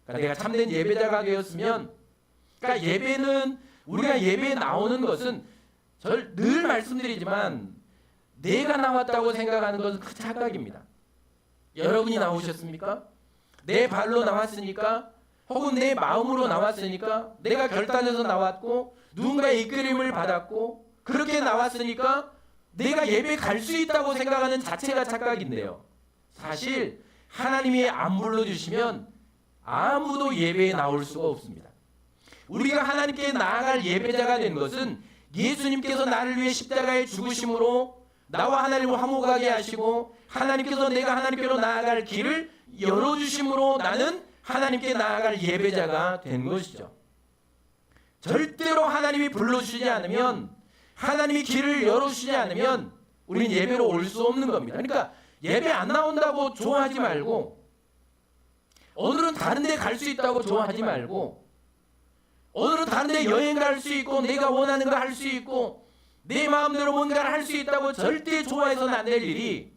그러니까 내가 참된 예배자가 되었으면, 그러니까 예배는, 우리가 예배에 나오는 것은 늘 말씀드리지만 내가 나왔다고 생각하는 것은 그 착각입니다. 여러분이 나오셨습니까? 내 발로 나왔으니까, 혹은 내 마음으로 나왔으니까, 내가 결단해서 나왔고 누군가의 이끌림을 받았고 그렇게 나왔으니까 내가 예배 갈 수 있다고 생각하는 자체가 착각인데요. 사실 하나님이 안 불러주시면 아무도 예배에 나올 수가 없습니다. 우리가 하나님께 나아갈 예배자가 된 것은 예수님께서 나를 위해 십자가에 죽으심으로 나와 하나님을 화목하게 하시고 하나님께서 내가 하나님께로 나아갈 길을 열어주심으로 나는 하나님께 나아갈 예배자가 된 것이죠. 절대로 하나님이 불러주시지 않으면, 하나님이 길을 열어주시지 않으면 우리는 예배로 올 수 없는 겁니다. 그러니까 예배 안 나온다고 좋아하지 말고, 오늘은 다른 데 갈 수 있다고 좋아하지 말고, 오늘은 다른 데 여행 갈 수 있고 내가 원하는 거 할 수 있고 내 마음대로 뭔가를 할 수 있다고 절대 좋아해서는 안 될 일이,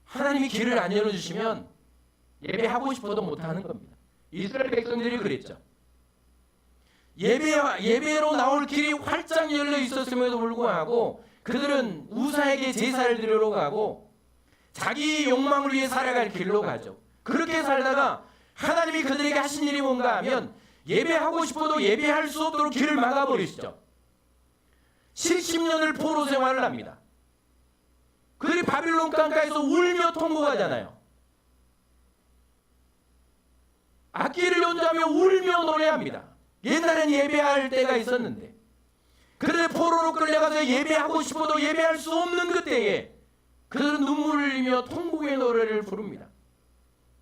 하나님이 길을 안 열어주시면 예배하고 싶어도 못하는 겁니다. 이스라엘 백성들이 그랬죠. 예배로 나올 길이 활짝 열려 있었음에도 불구하고 그들은 우사에게 제사를 드리러 가고 자기 욕망을 위해 살아갈 길로 가죠. 그렇게 살다가 하나님이 그들에게 하신 일이 뭔가 하면 예배하고 싶어도 예배할 수 없도록 길을 막아버리시죠. 70년을 포로 생활을 합니다. 그들이 바빌론 강가에서 울며 통곡하잖아요. 악기를 연주하며 울며 노래합니다. 옛날엔 예배할 때가 있었는데 그들의 포로로 끌려가서 예배하고 싶어도 예배할 수 없는 그때에 그들은 눈물을 흘리며 통곡의 노래를 부릅니다.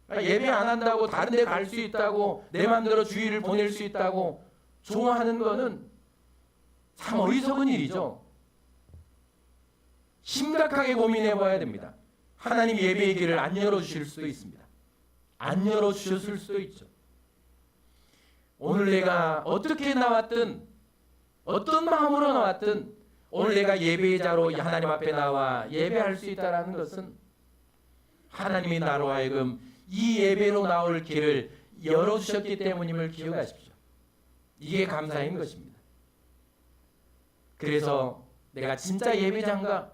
그러니까 예배 안 한다고 다른 데 갈 수 있다고 내 마음대로 주일을 보낼 수 있다고 좋아하는 거는 참 어리석은 일이죠. 심각하게 고민해 봐야 됩니다. 하나님 예배의 길을 안 열어주실 수도 있습니다. 안 열어주셨을 수도 있죠. 오늘 내가 어떻게 나왔든 어떤 마음으로 나왔든 오늘 내가 예배자로 하나님 앞에 나와 예배할 수 있다는 것은 하나님이 나로 하여금 이 예배로 나올 길을 열어주셨기 때문임을 기억하십시오. 이게 감사인 것입니다. 그래서 내가 진짜 예배자인가?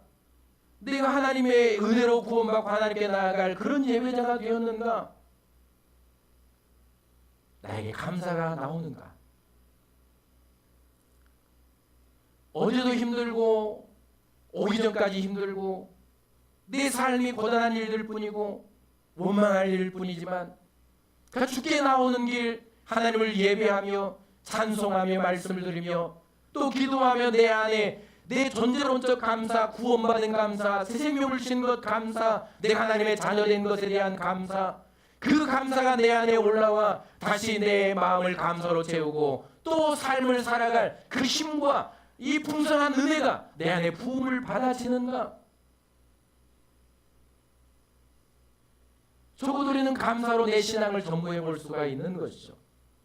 내가 하나님의 은혜로 구원받고 하나님께 나아갈 그런 예배자가 되었는가? 나에게 감사가 나오는가? 어제도 힘들고 오기 전까지 힘들고 내 삶이 고단한 일들 뿐이고 원망할 일 뿐이지만 그 죽게 나오는 길 하나님을 예배하며 찬송하며 말씀을 드리며 또 기도하며 내 안에 내 존재론적 감사, 구원받은 감사, 새 생명을 주신 것 감사, 내가 하나님의 자녀된 것에 대한 감사, 그 감사가 내 안에 올라와 다시 내 마음을 감사로 채우고 또 삶을 살아갈 그 힘과 이 풍성한 은혜가 내 안에 부음을 받아지는가? 적어도 우리는 감사로 내 신앙을 전부해 볼 수가 있는 것이죠.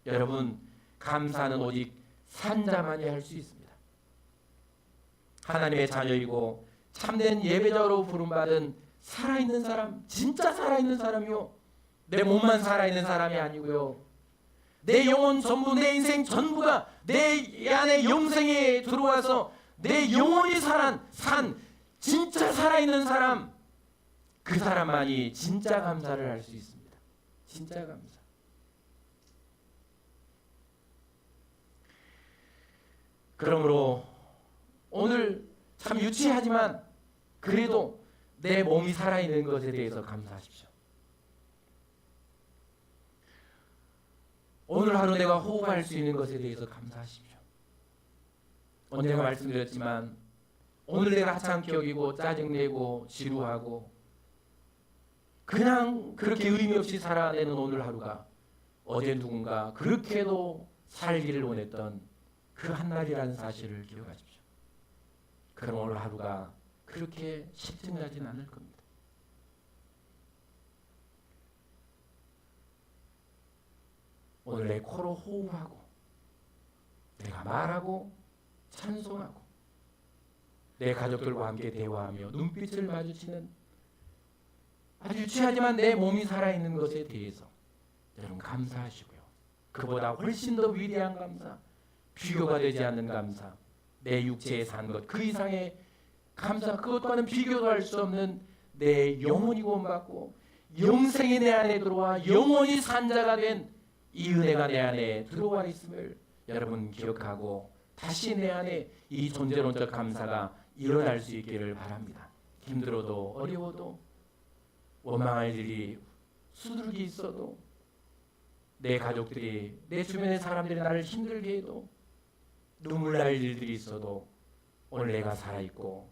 여러분, 감사는 오직 산자만이 할 수 있습니다. 하나님의 자녀이고 참된 예배자로 부름받은 살아있는 사람, 진짜 살아있는 사람이요, 내 몸만 살아있는 사람이 아니고요, 내 영혼 전부, 내 인생 전부가 내 안에 영생에 들어와서 내 영혼이 산 진짜 살아있는 사람, 그 사람만이 진짜 감사를 할 수 있습니다. 진짜 감사. 그러므로 오늘 참 유치하지만 그래도 내 몸이 살아있는 것에 대해서 감사하십시오. 오늘 하루 내가 호흡할 수 있는 것에 대해서 감사하십시오. 언제가 말씀드렸지만 오늘 내가 하찮게 여기고 짜증내고 지루하고 그냥 그렇게 의미 없이 살아내는 오늘 하루가 어제 누군가 그렇게도 살기를 원했던 그 한날이라는 사실을 기억하십시오. 그럼 오늘 하루가 그렇게 실증나진 않을 겁니다. 오늘 내 코로 호흡하고 내가 말하고 찬송하고 내 가족들과 함께 대화하며 눈빛을 마주치는 아주 유치하지만 내 몸이 살아있는 것에 대해서 여러분 감사하시고요. 그보다 훨씬 더 위대한 감사, 비교가 되지 않는 감사, 내 육체에 산 것 그 이상의 감사, 그것과는 비교도 할 수 없는 내 영혼이 구원받고 영생이 내 안에 들어와 영원히 산 자가 된 이 은혜가 내 안에 들어와 있음을 여러분 기억하고 다시 내 안에 이 존재론적 감사가 일어날 수 있기를 바랍니다. 힘들어도 어려워도 원망할 일이 수두룩이 있어도 내 가족들이 내 주변의 사람들이 나를 힘들게 해도 눈물 날 일들이 있어도 오늘 내가 살아있고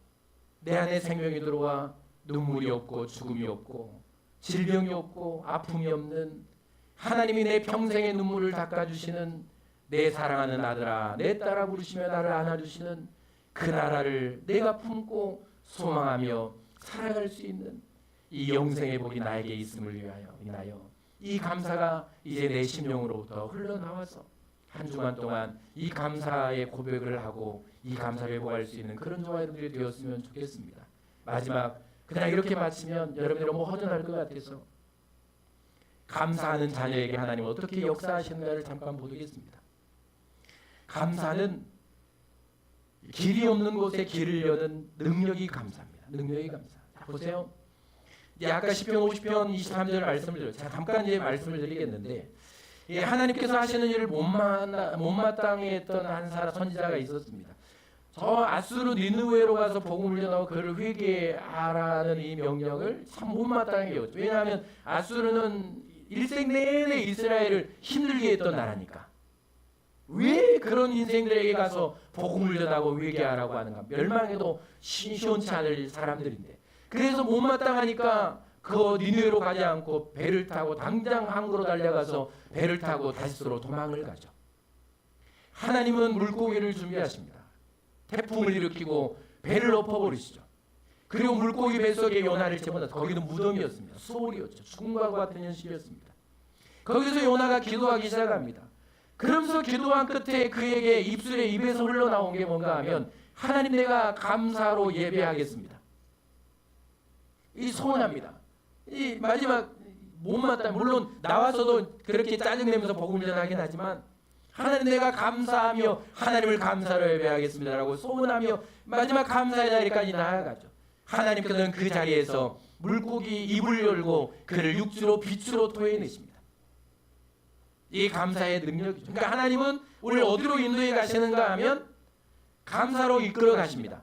내 안에 생명이 들어와 눈물이 없고 죽음이 없고 질병이 없고 아픔이 없는 하나님이 내 평생의 눈물을 닦아주시는 내 사랑하는 아들아 내 딸아 부르시며 나를 안아주시는 그 나라를 내가 품고 소망하며 살아갈 수 있는 이 영생의 복이 나에게 있음을 위하여 인하여 이 감사가 이제 내 심령으로부터 흘러나와서 한 주간 동안 이 감사의 고백을 하고 이 감사를 회복할 수 있는 그런 저와 여러분들이 되었으면 좋겠습니다. 마지막 그냥 이렇게 마치면 여러분들이 너무 허전할 것 같아서 감사하는 자녀에게 하나님 어떻게 역사하시는가를 잠깐 보겠습니다. 감사는 길이 없는 곳에 길을 여는 능력이 감사입니다. 능력이 감사. 자, 보세요. 이제 아까 시편 50편 23절 말씀을 드려요. 자, 잠깐 이제 말씀을 드리겠는데 하나님께서 하시는 일을 못마땅해 했던 한 사람 선지자가 있었습니다. 저 아수르 니느웨로 가서 복음을 전하고 그를 회개하라는 이 명령을 참 못마땅하게 했죠. 왜냐하면 아수르는 일생 내내 이스라엘을 힘들게 했던 나라니까. 왜 그런 인생들에게 가서 복음을 전하고 회개하라고 하는가? 멸망해도 시원치 않을 사람들인데. 그래서 못마땅하니까 그 니느웨로 가지 않고 배를 타고 당장 항구로 달려가서 배를 타고 다시스로 도망을 가죠. 하나님은 물고기를 준비하십니다. 태풍을 일으키고 배를 엎어버리시죠. 그리고 물고기 뱃속에 요나를 집어넣어서 거기는 무덤이었습니다. 수월이었죠. 죽음과 같은 현실이었습니다. 거기서 요나가 기도하기 시작합니다. 그러면서 기도한 끝에 그에게 입에서 흘러나온 게 뭔가 하면 하나님 내가 감사로 예배하겠습니다. 이 소원합니다. 이 마지막 못마땅 물론 나와서도 그렇게 짜증내면서 복음을 전하긴 하지만 하나님 내가 감사하며 하나님을 감사로 예배하겠습니다라고 소원하며 마지막 감사의 자리까지 나아가죠. 하나님께서는 그 자리에서 물고기 입을 열고 그를 육주로 빛으로 토해내십니다. 이 감사의 능력이죠. 그러니까 하나님은 우리를 어디로 인도해 가시는가 하면 감사로 이끌어 가십니다.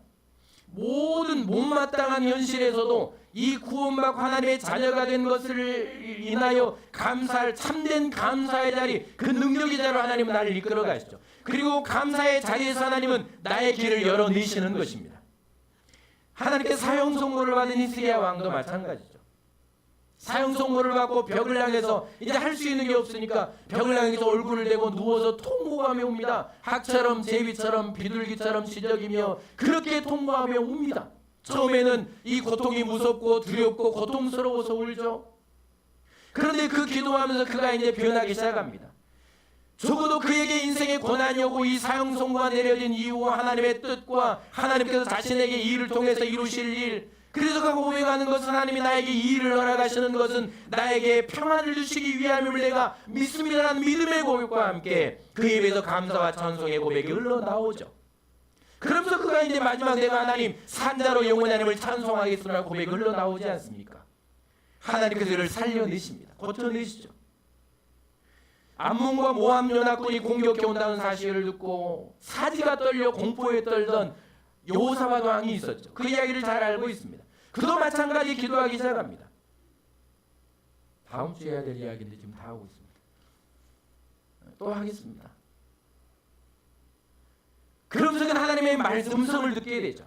모든 못마땅한 현실에서도 이 구원받고 하나님의 자녀가 된 것을 인하여 감사할 참된 감사의 자리, 그 능력의 자리로 하나님은 나를 이끌어 가시죠. 그리고 감사의 자리에서 하나님은 나의 길을 열어내시는 것입니다. 하나님께 사형 선고를 받은 히스기야 왕도 마찬가지죠. 사형 선고를 받고 벽을 향해서 이제 할 수 있는 게 없으니까 벽을 향해서 얼굴을 대고 누워서 통곡하며 웁니다. 학처럼 제비처럼 비둘기처럼 시적이며 그렇게 통곡하며 웁니다. 처음에는 이 고통이 무섭고 두렵고 고통스러워서 울죠. 그런데 그 기도하면서 그가 이제 변하기 시작합니다. 적어도 그에게 인생의 고난이 오고 이 사형 선고가 내려진 이후 하나님의 뜻과 하나님께서 자신에게 이 일을 통해서 이루실 일, 그래서 그가 고백하는 것은 하나님이 나에게 이 일을 허락하시는 것은 나에게 평안을 주시기 위함임을 내가 믿습니다라는 믿음의 고백과 함께 그 입에서 감사와 찬송의 고백이 흘러나오죠. 그러면서 그가 이제 마지막 내가 하나님 산자로 영원히 하나님을 찬송하겠으나 고백이 흘러나오지 않습니까? 하나님께서 그를 살려내십니다. 고쳐내시죠. 암몬과 모압 연합군이 공격해 온다는 사실을 듣고 사지가 떨려 공포에 떨던 여호사밧 왕이 있었죠. 그 이야기를 잘 알고 있습니다. 그도 마찬가지 기도하기 시작합니다. 다음 주에 해야 될 이야기인데 지금 다 하고 있습니다. 또 하겠습니다. 그러면서 하나님의 음성을 듣게 되죠.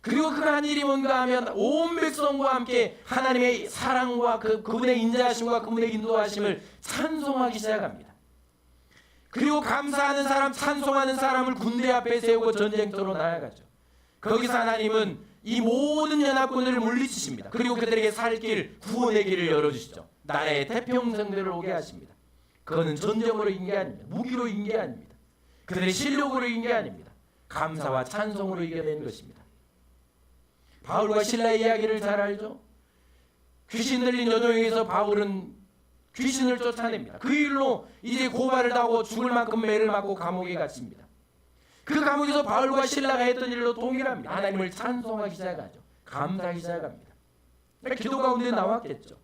그리고 그가 한 일이 뭔가 하면 온 백성과 함께 하나님의 사랑과 그분의 인자하심과 그분의 인도하심을 찬송하기 시작합니다. 그리고 감사하는 사람, 찬송하는 사람을 군대 앞에 세우고 전쟁터로 나아가죠. 거기서 하나님은 이 모든 연합군들을 물리치십니다. 그리고 그들에게 살 길, 구원의 길을 열어주시죠. 나라의 태평성대를 오게 하십니다. 그거는 전쟁으로 인 게 아닙니다. 무기로 인 게 아닙니다. 그들의 실력으로 인 게 아닙니다. 감사와 찬송으로 이겨낸 것입니다. 바울과 실라의 이야기를 잘 알죠. 귀신 들린 여종에게서 바울은 귀신을 쫓아냅니다. 그 일로 이제 고발을 당하고 죽을 만큼 매를 맞고 감옥에 갇힙니다. 그 감옥에서 바울과 실라가 했던 일로 동일합니다. 하나님을 찬송하기 시작하죠. 감사하기 시작합니다. 그러니까 기도 가운데 나왔겠죠.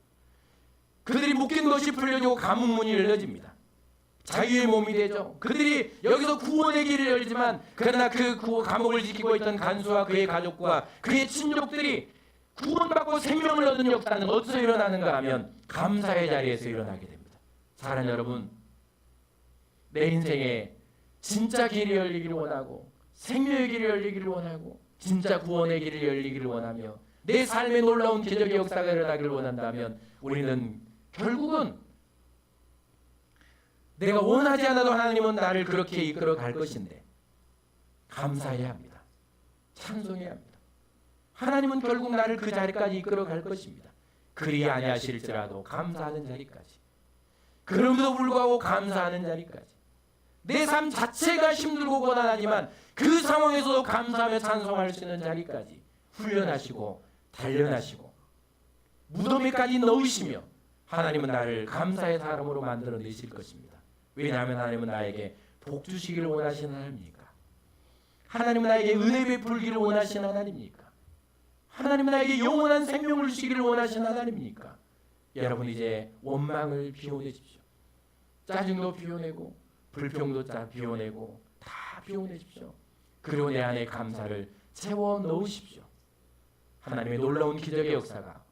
그들이 묶인 것이 풀려지고 감옥 문이 열려집니다. 자유의 몸이 되죠. 그들이 여기서 구원의 길을 열지만 그러나 그 감옥을 지키고 있던 간수와 그의 가족과 그의 친족들이 구원받고 생명을 얻은 역사는 어디서 일어나는가 하면 감사의 자리에서 일어나게 됩니다. 사랑하는 여러분, 내 인생에 진짜 길이 열리기를 원하고 생명의 길이 열리기를 원하고 진짜 구원의 길이 열리기를 원하며 내 삶에 놀라운 기적의 역사가 일어나기를 원한다면 우리는 결국은 내가 원하지 않아도 하나님은 나를 그렇게 이끌어 갈 것인데 감사해야 합니다. 찬송해야 합니다. 하나님은 결국 나를 그 자리까지 이끌어 갈 것입니다. 그리 아니하실지라도 감사하는 자리까지. 그럼에도 불구하고 감사하는 자리까지. 내 삶 자체가 힘들고 고단하지만 그 상황에서도 감사하며 찬송할 수 있는 자리까지 훈련하시고 단련하시고 무덤에까지 넣으시며 하나님은 나를 감사의 사람으로 만들어 내실 것입니다. 왜냐하면 하나님은 나에게 복 주시기를 원하시는 하나님입니까? 하나님은 나에게 은혜 베풀기를 원하시는 하나님입니까? 하나님은 나에게 영원한 생명을 주시기를 원하시는 하나님입니까? 여러분 이제 원망을 비워내십시오. 짜증도 비워내고 불평도 비워내고 다 비워내십시오. 그리고 내 안에 감사를 채워 넣으십시오. 하나님의 놀라운 기적의 역사가